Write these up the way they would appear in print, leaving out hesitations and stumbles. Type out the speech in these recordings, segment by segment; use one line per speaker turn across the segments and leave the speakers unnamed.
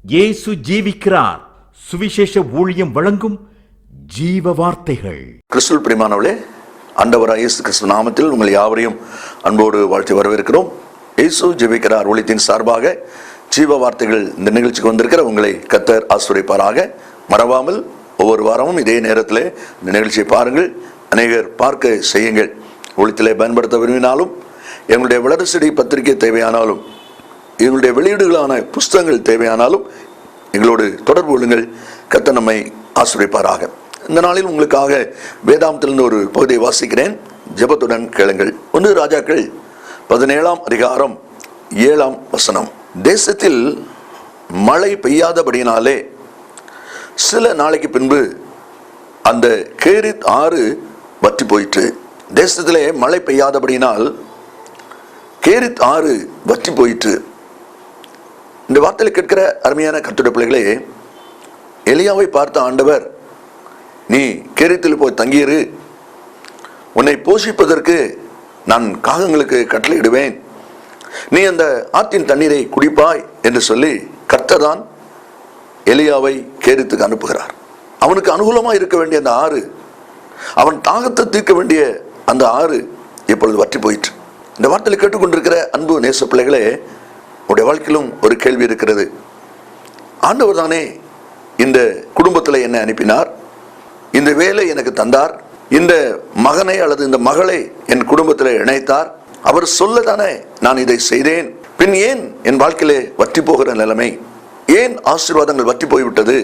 இயேசு ஜீவிக்கிறார். சுவிசேஷ ஊழியம் வழங்கும் ஜீவ வார்த்தைகள்.
கிறிஸ்துவில் பிரியமானவர்களே, ஆண்டவராகிய இயேசு கிறிஸ்து நாமத்தில் உங்கள் யாவரையும் அன்போடு வாழ்த்தி வரவேற்கிறோம். இயேசு ஜீவிக்கிறார் ஊழியத்தின் சார்பாக ஜீவ வார்த்தைகள் இந்த நிகழ்ச்சிக்கு வந்திருக்கிற உங்களை கர்த்தர் ஆசீர்வதிப்பாராக. மறவாமல் ஒவ்வொரு வாரமும் இதே நேரத்தில் இந்த நிகழ்ச்சியை பாருங்கள், அநேகர் பார்க்க செய்யுங்கள். ஊழியத்திலே பயன்படுத்த விரும்பினாலும், எங்களுடைய வளர்ச்சியடை பத்திரிகை தேவையானாலும், எங்களுடைய வெளியீடுகளான புஸ்தகங்கள் தேவையானாலும் எங்களோடு தொடர்பு கொள்ளுங்கள். கர்த்தர் நம்மை ஆசீர்வதிப்பாராக. இந்த நாளில் உங்களுக்காக வேதாகமத்திலிருந்து ஒரு பகுதியை வாசிக்கிறேன். ஜெபத்துடன் கேளுங்கள். 1 ராஜாக்கள் 17ஆம் அதிகாரம் 7ஆம் வசனம். தேசத்தில் மழை பெய்யாதபடியினாலே சில நாளைக்கு பின்பு அந்த கேரித் ஆறு வற்றி போயிற்று. தேசத்திலே மழை பெய்யாதபடியினால் கேரித் ஆறு வற்றி போயிற்று. இந்த வார்த்தையில் கேட்கிற அருமையான கர்த்தருடைய பிள்ளைகளே, எலியாவை பார்த்த ஆண்டவர், நீ கேரித்தில் போய் தங்கியிரு, உன்னை போஷிப்பதற்கு நான் காகங்களுக்கு கட்டளையிடுவேன், நீ அந்த ஆற்றின் தண்ணீரை குடிப்பாய் என்று சொல்லி கர்த்தர் தான் எலியாவை கேரித்துக்கு அனுப்புகிறார். அவனுக்கு அனுகூலமாக இருக்க வேண்டிய அந்த ஆறு, அவன் தாகத்தை தீர்க்க வேண்டிய அந்த ஆறு இப்பொழுது வற்றி போயிற்று. இந்த வார்த்தையில் கேட்டுக்கொண்டிருக்கிற அன்பு நேச பிள்ளைகளே, உடைய வாழ்க்கையிலும் ஒரு கேள்வி இருக்கிறது. ஆண்டவர் தானே இந்த குடும்பத்தில் என்னை அனுப்பினார், இந்த வேலை எனக்கு தந்தார், இந்த மகனை அல்லது இந்த மகளை என் குடும்பத்தில் இணைத்தார், அவர் சொல்ல தானே நான் இதை செய்தேன், பின் ஏன் என் வாழ்க்கையிலே வற்றி போகிற நிலைமை, ஏன் ஆசீர்வாதங்கள் வற்றி போய்விட்டது,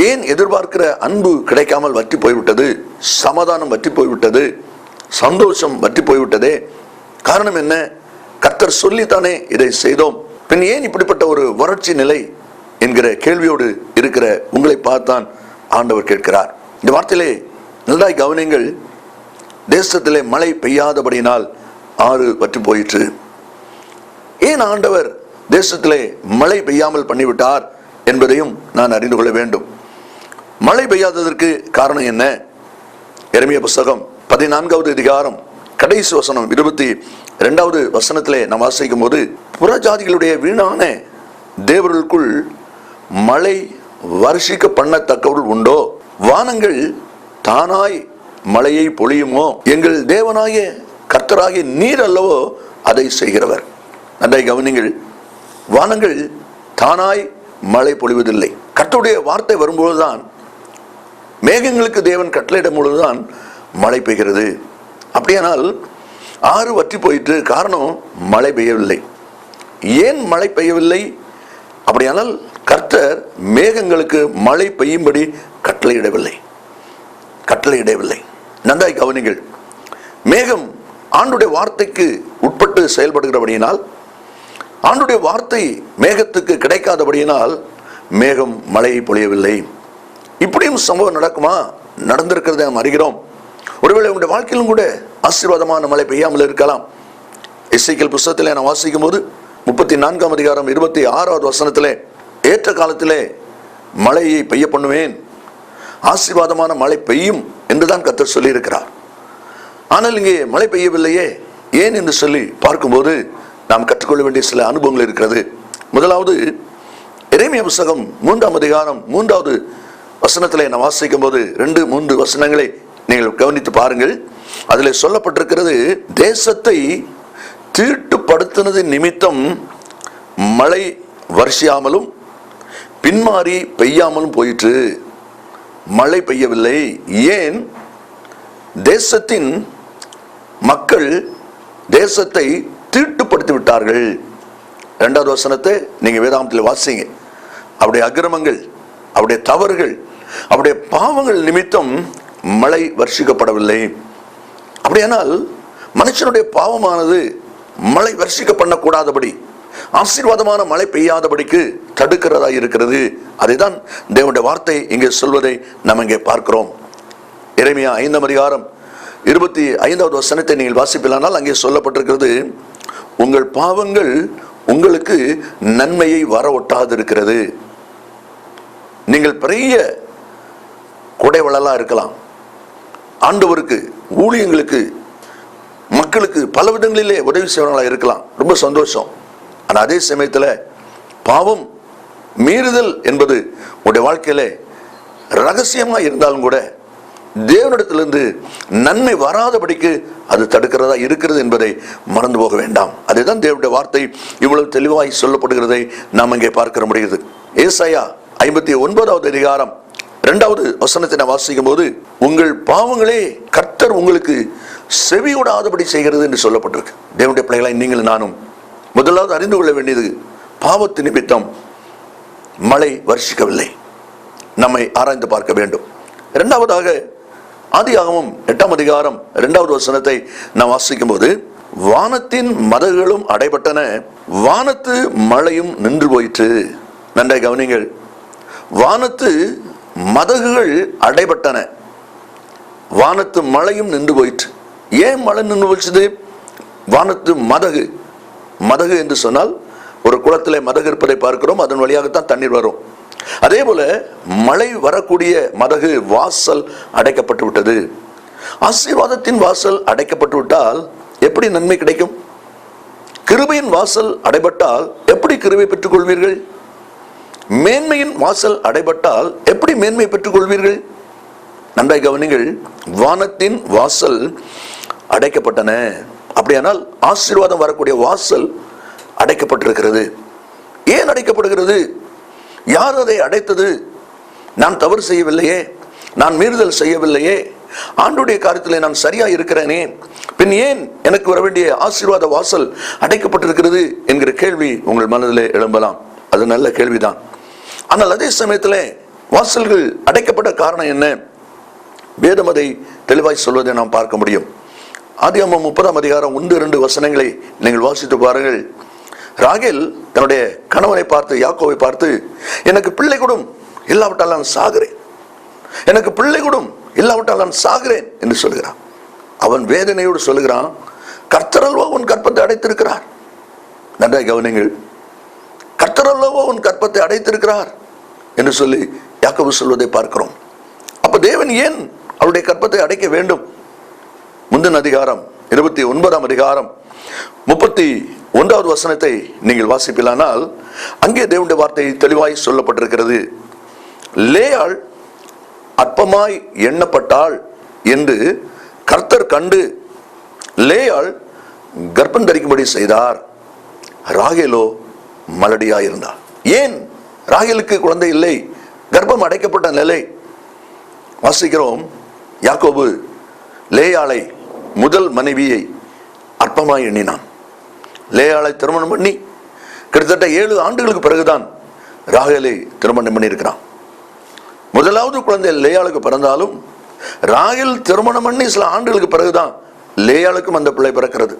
ஏன் எதிர்பார்க்கிற அன்பு கிடைக்காமல் வற்றி போய்விட்டது, சமாதானம் வற்றி போய்விட்டது, சந்தோஷம் வற்றி போய்விட்டதே, காரணம் என்ன? கர்த்தர் சொல்லித்தானே இதை செய்தோம், பின் ஏன் இப்படிப்பட்ட ஒரு வறட்சி நிலை என்கிற கேள்வியோடு இருக்கிற உங்களை பார்த்தான் ஆண்டவர் கேட்கிறார். இந்த வார்த்தையிலே நன்றாய் கவனிங்கள். தேசத்திலே மழை பெய்யாதபடியினால் ஆறு வற்றி போயிற்று. ஏன் ஆண்டவர் தேசத்திலே மழை பெய்யாமல் பண்ணிவிட்டார் என்பதையும் நான் அறிந்து கொள்ள வேண்டும். மழை பெய்யாததற்கு காரணம் என்ன? எரேமியா புஸ்தகம் 14வது அதிகாரம் கடைசி வசனம் 22வது வசனத்திலே நாம் வாசிக்கும் போது, புறஜாதிகளுடைய வீணான தேவர்களுக்குள் மழை வருஷிக்க பண்ணத்தக்கவர்கள் உண்டோ? வானங்கள் தானாய் மழையை பொழியுமோ? எங்கள் தேவனாகிய கர்த்தராகிய நீர் அல்லவோ அதை செய்கிறவர். நன்றாய் கவனிங்கள். வானங்கள் தானாய் மழை பொழிவதில்லை. கர்த்தருடைய வார்த்தை வரும்பொழுதுதான், மேகங்களுக்கு தேவன் கட்டளையிடும் பொழுதுதான் மழை பெய்கிறது. அப்படியானால் ஆறு வற்றி போயிட்டு, காரணம் மழை பெய்யவில்லை. ஏன் மழை பெய்யவில்லை? அப்படியானால் கர்த்தர் மேகங்களுக்கு மழை பெய்யும்படி கட்டளையிடவில்லை. நன்றாய் கவனிங்கள். மேகம் ஆண்டுடைய வார்த்தைக்கு உட்பட்டு செயல்படுகிறபடியினால், ஆண்டுடைய வார்த்தை மேகத்துக்கு கிடைக்காதபடியினால் மேகம் மழையை பொழியவில்லை. இப்படியும் சம்பவம் நடக்குமா? நடந்திருக்கிறத நாம் அறிகிறோம். ஒருவேளை உங்களுடைய வாழ்க்கையிலும் கூட ஆசீர்வாதமான மழை பெய்யாமல் இருக்கலாம். எசேக்கியேல் புஸ்தகத்திலே நான் வாசிக்கும் போது 34ஆம் அதிகாரம் 26வது வசனத்திலே, ஏற்ற காலத்திலே மழையை பெய்ய பண்ணுவேன், ஆசீர்வாதமான மழை பெய்யும் என்றுதான் கர்த்தர் சொல்லி இருக்கிறார். ஆனால் இங்கே மழை பெய்யவில்லையே, ஏன் என்று சொல்லி பார்க்கும்போது நாம் கற்றுக்கொள்ள வேண்டிய சில அனுபவங்கள் இருக்கிறது. முதலாவது, எரேமியா புஸ்தகம் 3ஆம் அதிகாரம் 3வது வசனத்திலே நான் வாசிக்கும் போது 2-3 வசனங்களை நீங்கள் கவனித்து பாருங்கள். அதில் சொல்லப்பட்டிருக்கிறது, தேசத்தை தீட்டுப்படுத்தினது நிமித்தம் மழை வருஷியாமலும் பின்மாறி பெய்யாமலும் போயிற்று. மழை பெய்யவில்லை. ஏன்? தேசத்தின் மக்கள் தேசத்தை தீட்டுப்படுத்தி விட்டார்கள். 2வது வசனத்தை நீங்க வேதாகமத்தில் வாசிங்க. அவருடைய அக்கிரமங்கள், அவருடைய தவறுகள், அவருடைய பாவங்கள் நிமித்தம் மழை வர்ஷிக்கப்படவில்லை. அப்படியானால் மனுஷனுடைய பாவமானது மழை வர்ஷிக்க பண்ணக்கூடாதபடி, ஆசீர்வாதமான மழை பெய்யாதபடிக்கு தடுக்கிறதா இருக்கிறது. அதைதான் தேவனுடைய வார்த்தை இங்கே சொல்வதை நாம் இங்கே பார்க்கிறோம். எரேமியா 5ஆம் அதிகாரம் 25வது வசனத்தை நீங்கள் வாசிப்பிலானால் அங்கே சொல்லப்பட்டிருக்கிறது, உங்கள் பாவங்கள் உங்களுக்கு நன்மையை வர ஒட்டாதிருக்கிறது. நீங்கள் பெரிய கொடைவளலா இருக்கலாம், ஆண்டவருக்கு ஊழியங்களுக்கு மக்களுக்கு பல விதங்களிலே உதவி செய்வர்களாக இருக்கலாம், ரொம்ப சந்தோஷம். ஆனால் அதே சமயத்தில் பாவம் மீறுதல் என்பது உங்களுடைய வாழ்க்கையில ரகசியமா இருந்தாலும் கூட தேவனிடத்திலிருந்து நன்மை வராதபடிக்கு அது தடுக்கிறதா இருக்கிறது என்பதை மறந்து போக வேண்டாம். அதுதான் தேவனுடைய வார்த்தை இவ்வளவு தெளிவாய் சொல்லப்படுகிறதை நாம் இங்கே பார்க்க முடியுது. ஏசாயா 59வது அதிகாரம் 2வது வசனத்தை நான் வாசிக்கும் போது, உங்கள் பாவங்களே கர்த்தர் உங்களுக்கு செவியோடாதபடி செய்கிறது என்று சொல்லப்பட்டிருக்கு. தேவனுடைய பிள்ளைகளாய் நீங்கள் நானும் முதலாவது அறிந்து கொள்ள வேண்டியது, பாவத்து நிமித்தம் மழை வருஷிக்கவில்லை. நம்மை ஆராய்ந்து பார்க்க வேண்டும். இரண்டாவதாக ஆதியாகமம் 8ஆம் அதிகாரம் 2வது வசனத்தை நாம் வாசிக்கும் போது, வானத்தின் மதகுகளும் அடைபட்டன, வானத்து மழையும் நின்று போயிற்று. நன்றாய் கவனிங்கள். வானத்து மதகுகள் அடைபட்டன, வானத்து மழையும் நின்று போயிற்று. ஏன் மழை நின்று போயிடுச்சு? வானத்து மதகு, மதகு என்று சொன்னால் ஒரு குளத்திலே மதகு இருப்பதை பார்க்கிறோம், அதன் வழியாகத்தான் தண்ணீர் வரும். அதே போல மழை வரக்கூடிய மதகு வாசல் அடைக்கப்பட்டு விட்டது. ஆசீர்வாதத்தின் வாசல் அடைக்கப்பட்டு விட்டால் எப்படி நன்மை கிடைக்கும்? கிருபையின் வாசல் அடைபட்டால் எப்படி கிருபை பெற்றுக் கொள்வீர்கள்? மேன்மையின் வாசல் அடைபட்டால் எப்படி மேன்மை பெற்றுக் கொள்வீர்கள்? நன்றாய் கவனிங்கள். வானத்தின் வாசல் அடைக்கப்பட்டன. அப்படியானால் ஆசீர்வாதம் வரக்கூடிய வாசல் அடைக்கப்பட்டிருக்கிறது. ஏன் அடைக்கப்படுகிறது? யார் அதை அடைத்தது? நான் தவறு செய்யவில்லையே, நான் மீறுதல் செய்யவில்லையே, ஆண்டுடைய காரியத்திலே நான் சரியா இருக்கிறேனே, பின் ஏன் எனக்கு வர வேண்டிய ஆசீர்வாத வாசல் அடைக்கப்பட்டிருக்கிறது என்கிற கேள்வி உங்கள் மனதிலே எழும்பலாம். அது நல்ல கேள்விதான். ஆனால் அதே சமயத்தில் வாசல்கள் அடைக்கப்பட்ட காரணம் என்ன? வேதம் அதை தெளிவாய் சொல்வதை நாம் பார்க்க முடியும். ஆதியாகமம் 30ஆம் அதிகாரம் 1-2 வசனங்களை நீங்கள் வாசித்து பாருங்கள். ராகேல் தன்னுடைய கணவனை பார்த்து, யாக்கோவை பார்த்து, எனக்கு பிள்ளை கொடும், இல்லாவிட்டால் நான் சாகிறேன், எனக்கு பிள்ளை கொடும், இல்லாவிட்டால் நான் சாகிறேன் என்று சொல்கிறான். அவன் வேதனையோடு சொல்லுகிறான், கர்த்தர் அல்லவா உன் கற்பத்தை அடைத்திருக்கிறார். நன்றாய் கவனிங்கள். கர்த்தர் அல்லவா உன் கற்பத்தை அடைத்திருக்கிறார் என்று சொல்லி யாக்கோபு சொல்வதை பார்க்கிறோம். அப்ப தேவன் ஏன் அவருடைய கற்பத்தை அடைக்க வேண்டும்? முந்தின அதிகாரம் 29ஆம் அதிகாரம் 31வது வசனத்தை நீங்கள் வாசிப்பிலானால் அங்கே தேவனுடைய வார்த்தை தெளிவாய் சொல்லப்பட்டிருக்கிறது. லேயாள் அற்பமாய் எண்ணப்பட்டாள் என்று கர்த்தர் கண்டு லேயாள் கர்ப்பம் தரிக்கும்படி செய்தார், ராகேலோ மலடியாயிருந்தாள். ஏன் ராகேலுக்கு குழந்தை இல்லை? கர்ப்பம் அடைக்கப்பட்ட நிலை. வாசிக்கிறோம், யாக்கோபு லேயாளை, முதல் மனைவியை அற்பமாய் எண்ணினான். லேயாளை திருமணம் பண்ணி கிட்டத்தட்ட 7 ஆண்டுகளுக்கு பிறகுதான் ராகேலை திருமணம் பண்ணி இருக்கிறான். முதலாவது குழந்தை லேயாளுக்கு பிறந்தாலும் ராகேல் திருமணம் பண்ணி சில ஆண்டுகளுக்கு பிறகுதான் லேயாளுக்கும் அந்த பிள்ளை பிறக்கிறது.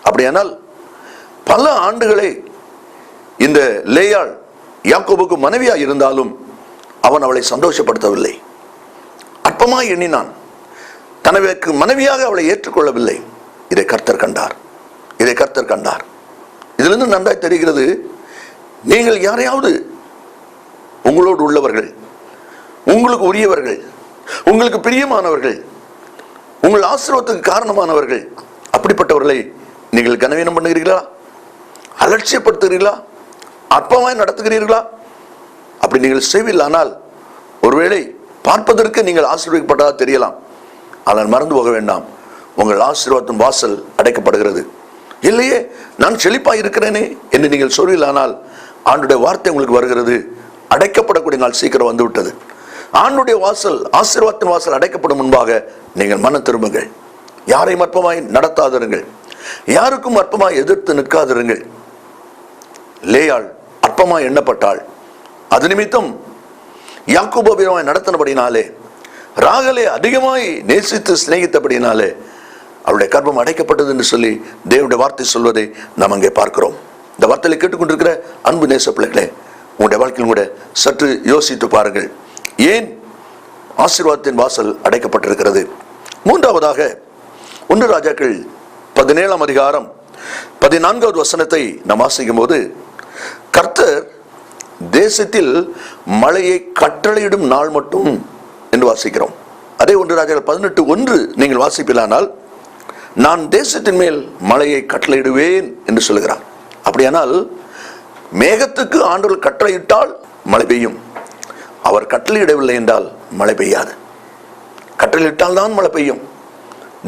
அப்படியானால் பல ஆண்டுகளை இந்த லேயாள் யாக்கோபுக்கு மனைவியா இருந்தாலும் அவன் அவளை சந்தோஷப்படுத்தவில்லை. அற்பமாய் எண்ணினான். தனக்கு மனைவியாக அவளை ஏற்றுக்கொள்ளவில்லை. இதை கர்த்தர் கண்டார். இதை கர்த்தர் கண்டார். இதிலிருந்து நன்றாய் தெரிகிறது, நீங்கள் யாரையாவது உங்களோடு உள்ளவர்கள், உங்களுக்கு உரியவர்கள், உங்களுக்கு பிரியமானவர்கள், உங்கள் ஆசீர்வாதத்துக்கு காரணமானவர்கள், அப்படிப்பட்டவர்களை நீங்கள் கனவீனம் பண்ணுகிறீர்களா? அலட்சியப்படுத்துகிறீர்களா? அற்பமாய் நடத்துகிறீர்களா? அப்படி நீங்கள் செய்வீர்களானால் ஒருவேளை பார்ப்பதற்கு நீங்கள் ஆசீர்வதிக்கப்பட்டதாக தெரியலாம். ஆனால் மறந்து போக வேண்டாம், உங்கள் ஆசீர்வாதத்தின் வாசல் அடைக்கப்படுகிறது. இல்லையே, நான் செழிப்பாய் இருக்கிறேனே என்று நீங்கள் சொல்வீர்களானால் ஆண்டுடைய வார்த்தை உங்களுக்கு வருகிறது, அடைக்கப்படக்கூடிய நாள் சீக்கிரம் வந்து விட்டது. ஆண்டுடைய வாசல், ஆசீர்வாதத்தின் வாசல் அடைக்கப்படும் முன்பாக நீங்கள் மன திரும்புங்கள். யாரையும் அற்பமாய் நடத்தாதிருங்கள், யாருக்கும் அற்பமாய் எதிர்த்து நிற்காதிருங்கள். லேயாள் அற்பமாய் எண்ணப்பட்டாள். அது நிமித்தம் யாக்கோபை நடத்தினபடினாலே, ராகேலை அதிகமாய் நேசித்து சிநேகித்தபடினாலே அவருடைய கர்ப்பம் அடைக்கப்பட்டது என்று சொல்லி தேவனுடைய வார்த்தை சொல்வதை நாம் அங்கே பார்க்கிறோம். இந்த வார்த்தையை கேட்டுக்கொண்டிருக்கிற அன்பு நேச பிள்ளைகளே, உங்களுடைய வாழ்க்கையில் கூட சற்று யோசித்து பாருங்கள், ஏன் ஆசீர்வாதத்தின் வாசல் அடைக்கப்பட்டிருக்கிறது? மூன்றாவதாக 1 ராஜாக்கள் 17ஆம் அதிகாரம் 14வது வசனத்தை நாம் வாசிக்கும் போது, கர்த்தர் தேசத்தில் மழையை கட்டளையிடும் நாள் மட்டும் என்று வாசிக்கிறோம். அதே 1 ராஜாக்கள் 18:1 நீங்கள் வாசிப்பிலானால், நான் தேசத்தின் மேல் மழையை கட்டளையிடுவேன் என்று சொல்லுகிறார். அப்படியானால் மேகத்துக்கு ஆண்டவர் கட்டளையிட்டால் மழை பெய்யும். அவர் கட்டளையிடவில்லை என்றால் மழை பெய்யாது. கட்டளையிட்டால் தான் மழை பெய்யும்.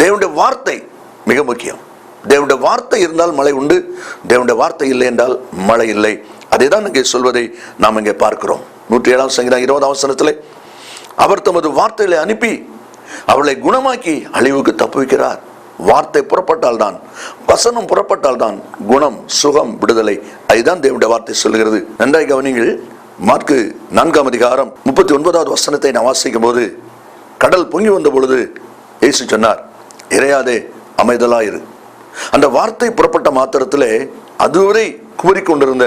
தேவனுடைய வார்த்தை மிக முக்கியம். தேவனுடைய வார்த்தை இருந்தால் மழை உண்டு. தேவனுடைய வார்த்தை இல்லை என்றால் மழை இல்லை. அதை தான் இங்கே சொல்வதை நாம் இங்கே பார்க்கிறோம். 107 சங்கீதம் 20 வசனத்திலே அவர் தமது வார்த்தைகளை அனுப்பி அவர்களை குணமாக்கி அழிவுக்கு தப்புவிக்கிறார். வார்த்தை புறப்பட்டால் தான், வசனம் புறப்பட்டால் தான் குணம், சுகம், விடுதலை. அதுதான் தேவனுடைய வார்த்தை சொல்லுகிறது. நன்றாய் கவனிங்கள். மார்க்கு 4 அதிகாரம் 39வது வசனத்தை நான் வாசிக்கும் போது, கடல் பொங்கி வந்த பொழுது இயேசு சொன்னார், இறையாதே, அமைதலாயிரு. அந்த வார்த்தை புறப்பட்ட மாத்திரத்திலே அதுவரை கூறிக்கொண்டிருந்த,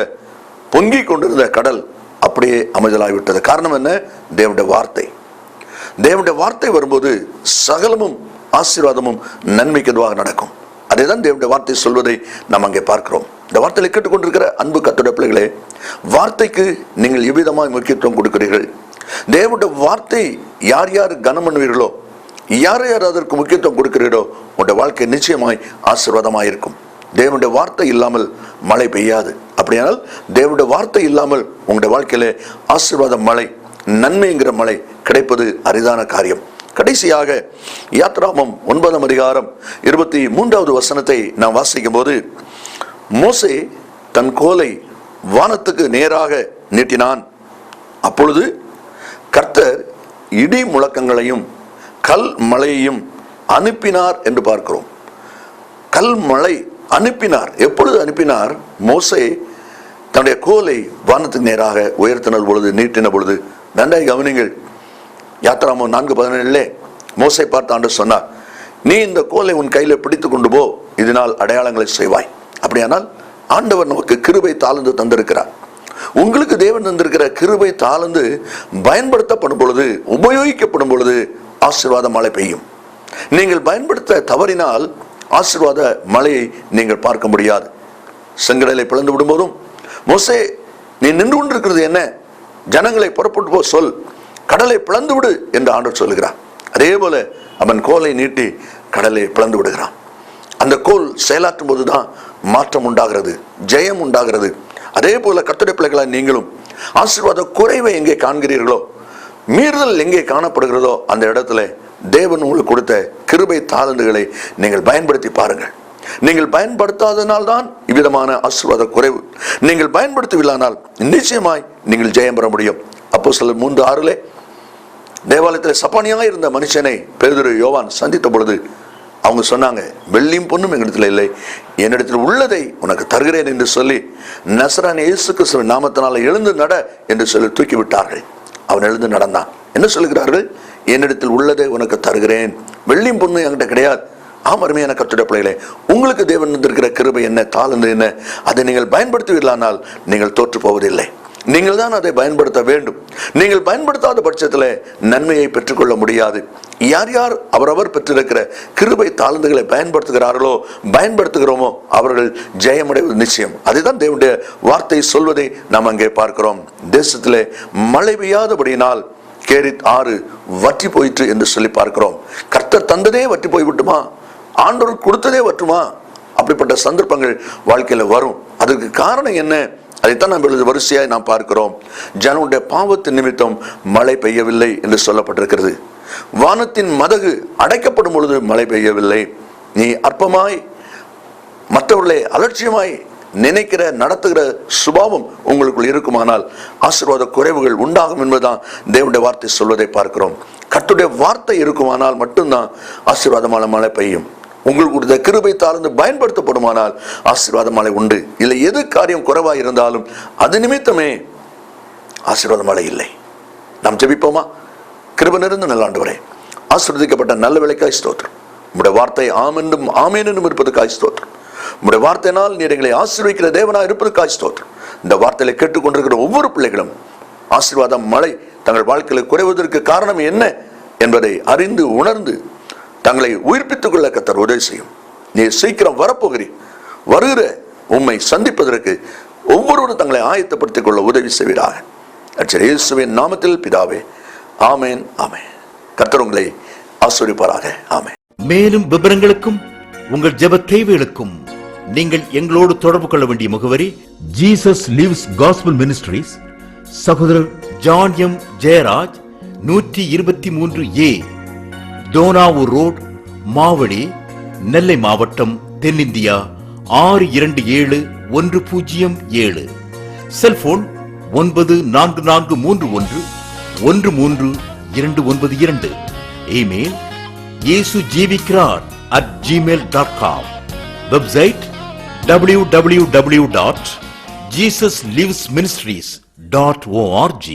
பொங்கி கொண்டிருந்த கடல் அப்படியே அமைதலாகிவிட்டது. காரணம் என்ன? தேவனுடைய வார்த்தை. தேவனுடைய வார்த்தை வரும்போது சகலமும் ஆசீர்வாதமும் நன்மைக்கு எதுவாக நடக்கும். அதேதான் தேவனுடைய வார்த்தை சொல்வதை நாம் அங்கே பார்க்கிறோம். இந்த வார்த்தையை கேட்டுக்கொண்டிருக்கிற அன்பு கர்த்தருடைய பிள்ளைகளே, வார்த்தைக்கு நீங்கள் எவ்விதமாய் முக்கியத்துவம் கொடுக்கிறீர்கள்? தேவனுடைய வார்த்தை யார் யார் கனம் பண்ணுவீர்களோ, யார் யார் அதற்கு முக்கியத்துவம் கொடுக்கிறீர்களோ, உங்களுடைய வாழ்க்கை நிச்சயமாய் ஆசீர்வாதமாக இருக்கும். தேவனுடைய வார்த்தை இல்லாமல் மழை பெய்யாது. அப்படியானால் தேவனுடைய வார்த்தை இல்லாமல் உங்களுடைய வாழ்க்கையிலே ஆசீர்வாத மழை, நன்மைங்கிற மழை கிடைப்பது அரிதான காரியம். கடைசியாக யாத்ராகமம் 9 அதிகாரம் 23வது வசனத்தை நாம் வாசிக்கும் போது, மோசே தன் கோலை வானத்துக்கு நேராக நீட்டினான். அப்பொழுது கர்த்தர் இடி முழக்கங்களையும் கல் மழையையும் அனுப்பினார் என்று பார்க்கிறோம். கல் மழை அனுப்பினார். எப்பொழுது அனுப்பினார்? மோசே தன்னுடைய கோலை வானத்துக்கு நேராக உயர்த்தின பொழுது, நீட்டின பொழுது. நன்றாய் கவனிங்கள். யாத்ராகமம் 4:17 மோசே பார்த்து ஆண்டவர் சொன்னார், நீ இந்த கோலை உன் கையில பிடித்து கொண்டு போ, இதனால் அடையாளங்களை செய்வாய். அப்படியானால் ஆண்டவர் நமக்கு கிருபை தாளந்து தந்திருக்கிறார். உங்களுக்கு தேவன் தந்திருக்கிற கிருபை தாளந்து பயன்படுத்தப்படும் பொழுது, உபயோகிக்கப்படும் பொழுது ஆசீர்வாத மழை பெய்யும். நீங்கள் பயன்படுத்த தவறினால் ஆசீர்வாத மழையை நீங்கள் பார்க்க முடியாது. செங்கடலை பிளந்து விடும் போதும், மோசே நீ நின்று கொண்டிருக்கிறது என்ன? ஜனங்களை புறப்பட்டு போ சொல், கடலை பிளந்து விடு என்று ஆண்டவர் சொல்லுகிறார். அதே போல அவன் கோலை நீட்டி கடலை பிளந்து விடுகிறான். அந்த கோல் செயலாற்றும் போதுதான் மாற்றம் உண்டாகிறது, ஜெயம் உண்டாகிறது. அதே போல கர்த்தருடைய பிள்ளைகளாக நீங்களும் ஆசீர்வாத குறைவை எங்கே காண்கிறீர்களோ, மீறுதல் எங்கே காணப்படுகிறதோ, அந்த இடத்துல தேவன் உங்களுக்கு கொடுத்த கிருபை தாளந்துகளை நீங்கள் பயன்படுத்தி பாருங்கள். நீங்கள் பயன்படுத்தாதனால்தான் இவ்விதமான ஆசீர்வாத குறைவு. நீங்கள் பயன்படுத்தவில்லைனால் நிச்சயமாய் நீங்கள் ஜெயம் பெற முடியும். அப்போஸ்தலர் 3:6 தேவாலயத்தில் சப்பானியாக இருந்த மனுஷனை பேதுரு, யோவான் சந்தித்த பொழுது அவங்க சொன்னாங்க, வெள்ளியும் பொண்ணும் எங்களிடத்தில் இல்லை, என்னிடத்தில் உள்ளதை உனக்கு தருகிறேன் என்று சொல்லி நசரான் இயேசு கிறிஸ்துவின் நாமத்தினால எழுந்து நட என்று சொல்லி தூக்கி விட்டார்கள். அவன் எழுந்து நடந்தான். என்ன சொல்லுகிறார்கள்? என்னிடத்தில் உள்ளதை உனக்கு தருகிறேன், வெள்ளியும் பொண்ணும் என்கிட்ட கிடையாது. அருமையான கர்த்தருடைய பிள்ளைகளே, உங்களுக்கு தேவன் இருக்கிற கிருபை என்ன, தாளந்து என்ன, அதை நீங்கள் பயன்படுத்துவீர்களானால் நீங்கள் தோற்று போவதில்லை. நீங்கள் தான் அதை பயன்படுத்த வேண்டும். நீங்கள் பயன்படுத்தாத பட்சத்தில் நன்மையை பெற்றுக்கொள்ள முடியாது. யார் யார் அவரவர் பெற்றிருக்கிற கிருபை தாளந்துகளை பயன்படுத்துகிறார்களோ, பயன்படுத்துகிறோமோ, அவர்கள் ஜெயமடைவது நிச்சயம். அதுதான் தேவனுடைய வார்த்தை சொல்வதை நாம் அங்கே பார்க்கிறோம். தேசத்திலே மழை பெய்யாதபடியினால் கேரித் ஆறு வற்றி போயிற்று என்று சொல்லி பார்க்கிறோம். கர்த்தர் தந்ததே வற்றி போய்விட்டுமா? ஆண்டவர் கொடுத்ததே வற்றுமா? அப்படிப்பட்ட சந்தர்ப்பங்கள் வாழ்க்கையில வரும். அதற்கு காரணம் என்ன? அதைத்தான் நம்ம வரிசையாய் நாம் பார்க்கிறோம். ஜனனுடைய பாவத்தின் நிமித்தம் மழை பெய்யவில்லை என்று சொல்லப்பட்டிருக்கிறது. வானத்தின் மதகு அடைக்கப்படும் பொழுது மழை பெய்யவில்லை. நீ அற்பமாய் மற்றவர்களை அலட்சியமாய் நினைக்கிற, நடத்துகிற சுபாவம் உங்களுக்குள் இருக்குமானால் ஆசீர்வாத குறைவுகள் உண்டாகும் என்பதுதான் தேவனுடைய வார்த்தை சொல்வதை பார்க்கிறோம். கர்த்தருடைய வார்த்தை இருக்குமானால் மட்டும்தான் ஆசீர்வாதமான மழை பெய்யும். உங்களுக்கு கிருபை தாழ்ந்து பயன்படுத்தப்படுமானால் ஆசீர்வாத மழை உண்டு. இல்லை எது காரியம் குறைவாக இருந்தாலும் அது நிமித்தமே ஆசீர்வாத மழை இல்லை. நாம் ஜெபிப்போமா? கிருபை நிறைந்த நல்ல ஆண்டவரே, ஆசீர்வதிக்கப்பட்ட நல்ல வேளைக்காய் ஸ்தோத்திரம். உம்முடைய வார்த்தை ஆமென்றும் ஆமேனும் இருப்பதற்காய் ஸ்தோத்திரம். உம்முடைய வார்த்தையினால் நீர் எங்களை ஆசீர்வதிக்கிற தேவனாய் இருப்பதற்காய் ஸ்தோத்திரம். இந்த வார்த்தையை கேட்டுக்கொண்டிருக்கிற ஒவ்வொரு பிள்ளைகளும் ஆசீர்வாத மழை தங்கள் வாழ்க்கையில் குறைவதற்கு காரணம் என்ன என்பதை அறிந்து உணர்ந்து தங்களை உயிர்ப்பித்துக் கொள்ள கர்த்தர் உதவி செய்யும். நீ சீக்கிரம் வரப்போகிறீர். வருகிற உம்மை சந்திப்பதற்கு ஒவ்வொருவரும் தங்களை ஆயத்தப்படுத்திக் கொள்ள உதவி செய்வீராக. இயேசுவின் நாமத்தில் பிதாவே, ஆமேன் ஆமேன். கர்த்தர் உங்களை ஆசீர்வதிப்பாராக. ஆமேன்.
மேலும் விவரங்களுக்கும் உங்கள் ஜெப தேவைகளுக்கும் நீங்கள் எங்களோடு தொடர்பு கொள்ள வேண்டிய முகவரி ஜீசஸ் லிவ்ஸ் காஸ்பல் மினிஸ்ட்ரீஸ், சகோதரர் John M Jeyaraj, 123A Dohnavur road, Mavadi, Nellai மாவட்டம், தென்னிந்தியா 627107. Cellphone 9443113292. Email yesujivikarar@gmail.com. Website www.jesuslivesministries.org.